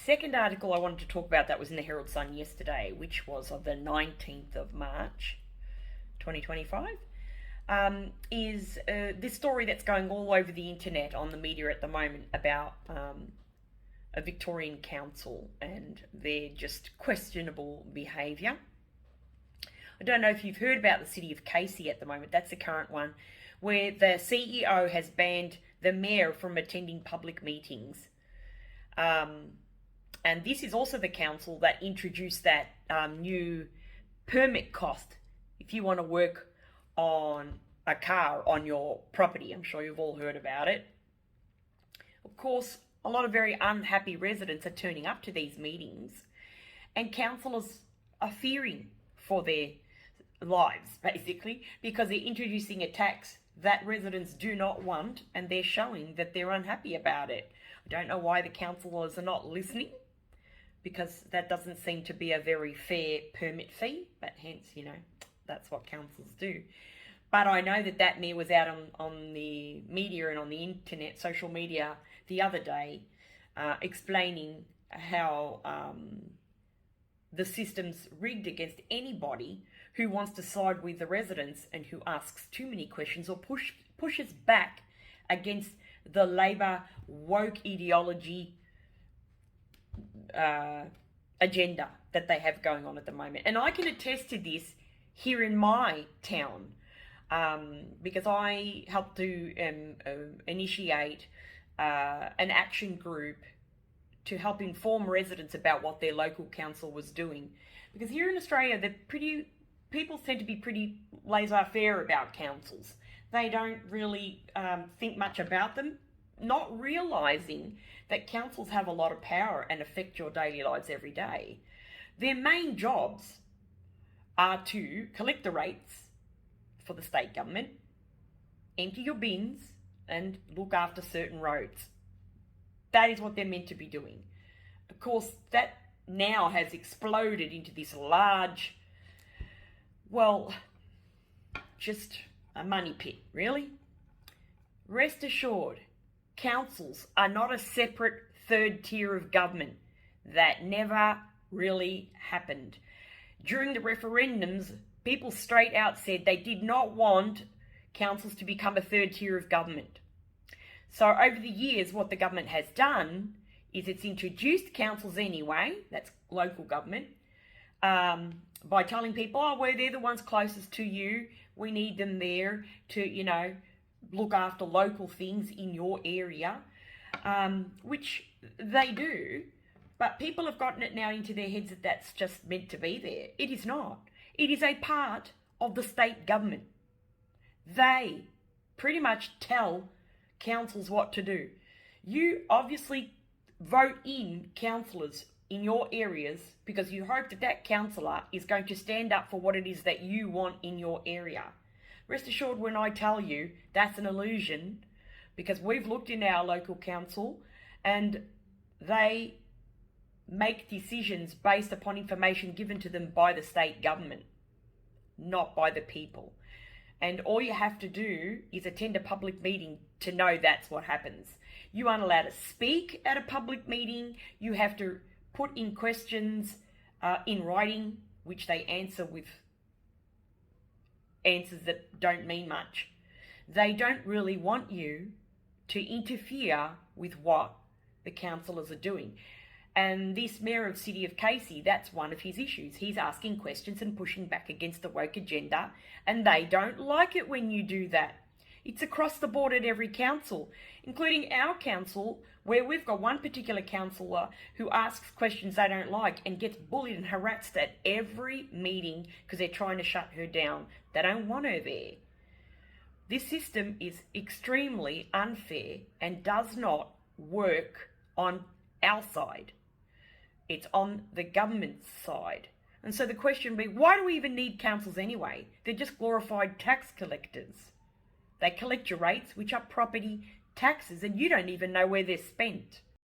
second article I wanted to talk about that was in the Herald Sun yesterday, which was of the 19th of March 2025, is this story that's going all over the internet on the media at the moment about a Victorian council and their just questionable behaviour. I don't know if you've heard about the city of Casey at the moment. That's the current one, where the CEO has banned the mayor from attending public meetings. And this is also the council that introduced that new permit cost if you want to work on a car on your property. I'm sure you've all heard about it. Of course, a lot of very unhappy residents are turning up to these meetings, and councillors are fearing for their lives, basically, because they're introducing a tax that residents do not want, and they're showing that they're unhappy about it. I don't know why the councillors are not listening, because that doesn't seem to be a very fair permit fee, but hence, that's what councils do. But I know that mayor was out on the media and on the internet, social media, the other day, explaining how the system's rigged against anybody who wants to side with the residents and who asks too many questions or pushes back against the Labor woke ideology agenda that they have going on at the moment. And I can attest to this here in my town, because I helped to initiate an action group to help inform residents about what their local council was doing. Because here in Australia, people tend to be pretty laissez-faire about councils. They don't really think much about them, not realising that councils have a lot of power and affect your daily lives every day. Their main jobs are to collect the rates for the state government, empty your bins, and look after certain roads. That is what they're meant to be doing. Of course, that now has exploded into this large, just a money pit, really. Rest assured, councils are not a separate third tier of government. That never really happened. During the referendums, people straight out said they did not want councils to become a third tier of government. So over the years, what the government has done is it's introduced councils anyway, that's local government, by telling people, they're the ones closest to you. We need them there to, look after local things in your area, which they do. But people have gotten it now into their heads that that's just meant to be there. It is not. It is a part of the state government. They pretty much tell councils what to do. You obviously vote in councillors in your areas because you hope that councillor is going to stand up for what it is that you want in your area. Rest assured, when I tell you, that's an illusion, because we've looked in our local council and they make decisions based upon information given to them by the state government, not by the people. And all you have to do is attend a public meeting to know that's what happens. You aren't allowed to speak at a public meeting. You have to put in questions in writing, which they answer with answers that don't mean much. They don't really want you to interfere with what the councillors are doing. And this mayor of City of Casey, that's one of his issues. He's asking questions and pushing back against the woke agenda, and they don't like it when you do that. It's across the board at every council, including our council, where we've got one particular councillor who asks questions they don't like and gets bullied and harassed at every meeting because they're trying to shut her down. They don't want her there. This system is extremely unfair and does not work on our side. It's on the government's side. And so the question would be, why do we even need councils anyway? They're just glorified tax collectors. They collect your rates, which are property taxes, and you don't even know where they're spent.